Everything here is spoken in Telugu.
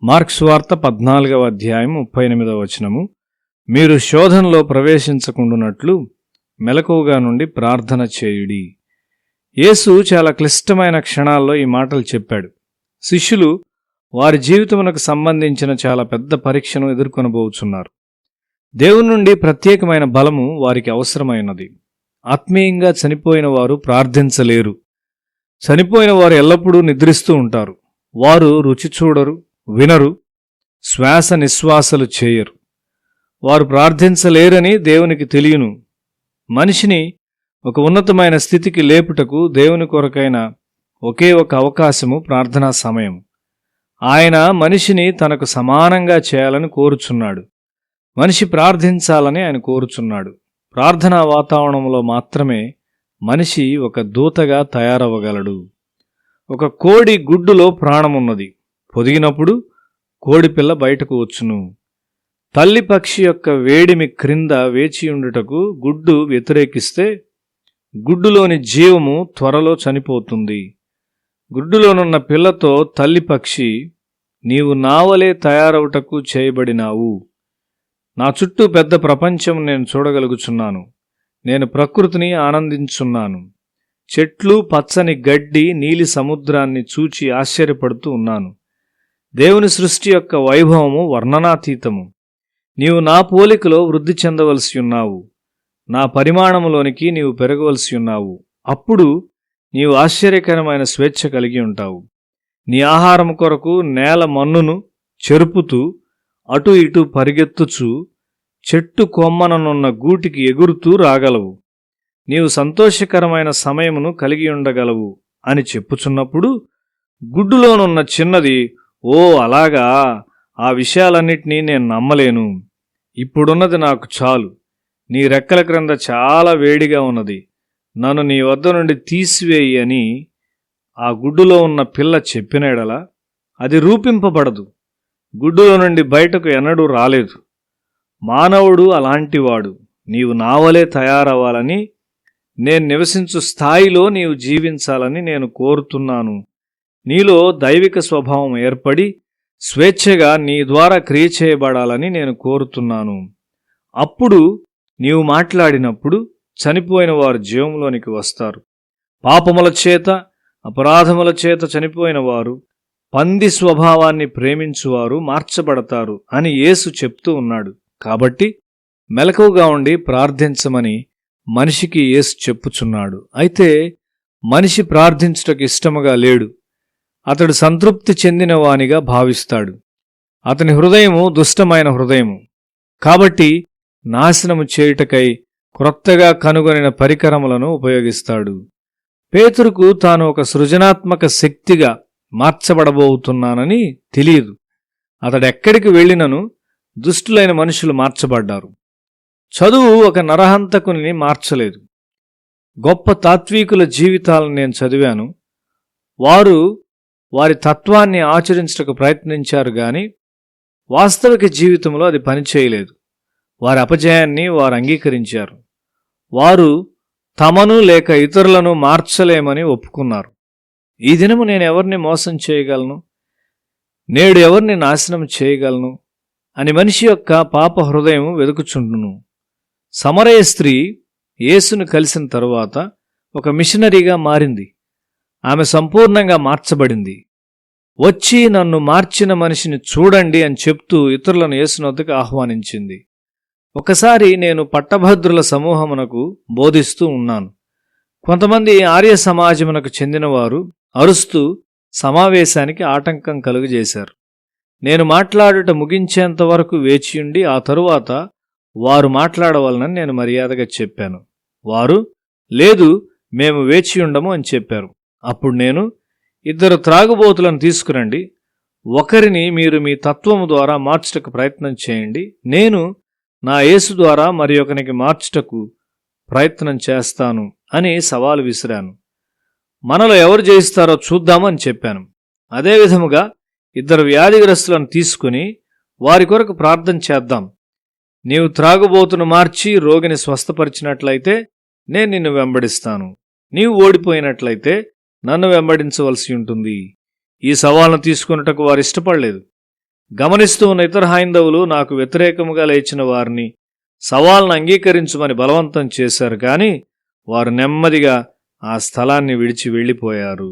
మార్కు సువార్త 14వ అధ్యాయం 38వ వచనము. మీరు శోధనలో ప్రవేశించకుండునట్లు మెలకువగా నుండి ప్రార్థన చేయుడి. యేసు చాలా క్లిష్టమైన క్షణాల్లో ఈ మాటలు చెప్పాడు. శిష్యులు వారి జీవితమునకు సంబంధించిన చాలా పెద్ద పరీక్షను ఎదుర్కొనబోచున్నారు. దేవుని నుండి ప్రత్యేకమైన బలము వారికి అవసరమైనది. ఆత్మీయంగా చనిపోయిన వారు ప్రార్థించలేరు. చనిపోయిన వారు ఎల్లప్పుడూ నిద్రిస్తూ ఉంటారు. వారు రుచి చూడరు, వినరు, శ్వాస నిశ్వాసలు చేయరు. వారు ప్రార్థించలేరని దేవునికి తెలియను. మనిషిని ఒక ఉన్నతమైన స్థితికి లేపుటకు దేవుని కొరకైన ఒకే ఒక అవకాశము ప్రార్థనా సమయం. ఆయన మనిషిని తనకు సమానంగా చేయాలని కోరుచున్నాడు. మనిషి ప్రార్థించాలని ఆయన కోరుచున్నాడు. ప్రార్థనా వాతావరణంలో మాత్రమే మనిషి ఒక దూతగా తయారవ్వగలడు. ఒక కోడి గుడ్డులో ప్రాణమున్నది. పొదిగినప్పుడు కోడిపిల్ల బయటకు వచ్చును. తల్లి పక్షి యొక్క వేడిమి క్రింద వేచియుండుటకు గుడ్డు వ్యతిరేకిస్తే గుడ్డులోని జీవము త్వరలో చనిపోతుంది. గుడ్డులోనున్న పిల్లతో తల్లి పక్షి, నీవు నావలే తయారవుటకు చేయబడినావు. నా చుట్టూ పెద్ద ప్రపంచం నేను చూడగలుగుచున్నాను. నేను ప్రకృతిని ఆనందించున్నాను. చెట్లు, పచ్చని గడ్డి, నీలి సముద్రాన్ని చూచి ఆశ్చర్యపడుతూ ఉన్నాను. దేవుని సృష్టి యొక్క వైభవము వర్ణనాతీతము. నీవు నా పోలికలో వృద్ధి చెందవలసి ఉన్నావు. నా పరిమాణములోనికి నీవు పెరగవలసి ఉన్నావు. అప్పుడు నీవు ఆశ్చర్యకరమైన స్వేచ్ఛ కలిగి ఉంటావు. నీ ఆహారం కొరకు నేల మన్నును చెరుపుతూ అటు ఇటు పరిగెత్తుచు చెట్టు కొమ్మననున్న గూటికి ఎగురుతూ రాగలవు. నీవు సంతోషకరమైన సమయమును కలిగి ఉండగలవు అని చెప్పుచున్నప్పుడు గుడ్డులోనున్న చిన్నది, ఓ అలాగా, ఆ విషయాలన్నిటినీ నేను నమ్మలేను. ఇప్పుడున్నది నాకు చాలు. నీ రెక్కల క్రింద చాలా వేడిగా ఉన్నది. నన్ను నీ వద్ద నుండి తీసివేయి అని ఆ గుడ్డులో ఉన్న పిల్ల చెప్పిన ఎడల అది రూపింపబడదు. గుడ్డులో నుండి బయటకు ఎన్నడూ రాలేదు. మానవుడు అలాంటివాడు. నీవు నావలే తయారవ్వాలని, నేను నివసించు స్థాయిలో నీవు జీవించాలని నేను కోరుతున్నాను. నీలో దైవిక స్వభావం ఏర్పడి స్వేచ్ఛగా నీ ద్వారా క్రియ చేయబడాలని నేను కోరుతున్నాను. అప్పుడు నీవు మాట్లాడినప్పుడు చనిపోయిన వారు జీవంలోనికి వస్తారు. పాపముల చేత, అపరాధముల చేత చనిపోయిన వారు, పంది స్వభావాన్ని ప్రేమించువారు మార్చబడతారు అని యేసు చెప్తూ ఉన్నాడు. కాబట్టి మెలకువగా ఉండి ప్రార్థించమని మనిషికి యేసు చెప్పుచున్నాడు. అయితే మనిషి ప్రార్థించుటకు ఇష్టముగా లేడు. అతడు సంతృప్తి చెందిన వానిగా భావిస్తాడు. అతని హృదయము దుష్టమైన హృదయము. కాబట్టి నాశనము చేయుటకై క్రొత్తగా కనుగొనిన పరికరములను ఉపయోగిస్తాడు. పేతురుకు తాను ఒక సృజనాత్మక శక్తిగా మార్చబడబోతున్నానని తెలియదు. అతడెక్కడికి వెళ్ళినను దుష్టులైన మనుషులు మార్చబడ్డారు. చదువు ఒక నరహంతకుని మార్చలేదు. గొప్ప తాత్వికుల జీవితాలను నేను చదివాను. వారు వారి తత్వాన్ని ఆచరించడానికి ప్రయత్నించారు గాని వాస్తవిక జీవితంలో అది పనిచేయలేదు. వారి అపజయాన్ని వారు అంగీకరించారు. వారు తమను లేక ఇతరులను మార్చలేమని ఒప్పుకున్నారు. ఈ దినము నేను ఎవరిని మోసం చేయగలను, నేడు ఎవరిని నాశనం చేయగలను అని మనిషి యొక్క పాప హృదయం వెదుకుచుండును. సమరయ స్త్రీ యేసును కలిసిన తరువాత ఒక మిషనరీగా మారింది. ఆమె సంపూర్ణంగా మార్చబడింది. వచ్చి నన్ను మార్చిన మనిషిని చూడండి అని చెప్తూ ఇతరులను యేసుని వద్దకు ఆహ్వానించింది. ఒకసారి నేను పట్టభద్రుల సమూహమునకు బోధిస్తూ ఉన్నాను. కొంతమంది ఆర్య సమాజమునకు చెందినవారు అరుస్తూ సమావేశానికి ఆటంకం కలుగజేశారు. నేను మాట్లాడుట ముగించేంత వరకు వేచియుండి ఆ తరువాత వారు మాట్లాడవలనని నేను మర్యాదగా చెప్పాను. వారు, లేదు, మేము వేచియుండము అని చెప్పారు. అప్పుడు నేను, 2 త్రాగుబోతులను తీసుకురండి. ఒకరిని మీరు మీ తత్వము ద్వారా మార్చుటకు ప్రయత్నం చేయండి. నేను నా యేసు ద్వారా మరి ఒకనికి మార్చుటకు ప్రయత్నం చేస్తాను అని సవాలు విసిరాను. మనలో ఎవరు జయిస్తారో చూద్దామని చెప్పాను. అదేవిధముగా 2 వ్యాధిగ్రస్తులను తీసుకుని వారి కొరకు ప్రార్థన చేద్దాం. నీవు త్రాగుబోతును మార్చి రోగిని స్వస్థపరిచినట్లయితే నేను నిన్ను వెంబడిస్తాను. నీవు ఓడిపోయినట్లయితే నన్ను వెంబడించవలసి ఉంటుంది. ఈ సవాలును తీసుకున్నటకు వారు ఇష్టపడలేదు. గమనిస్తూ ఉన్న ఇతర హైందవులు నాకు వ్యతిరేకముగా లేచిన వారిని సవాల్ను అంగీకరించమని బలవంతం చేశారు, కానీ వారు నెమ్మదిగా ఆ స్థలాన్ని విడిచి వెళ్ళిపోయారు.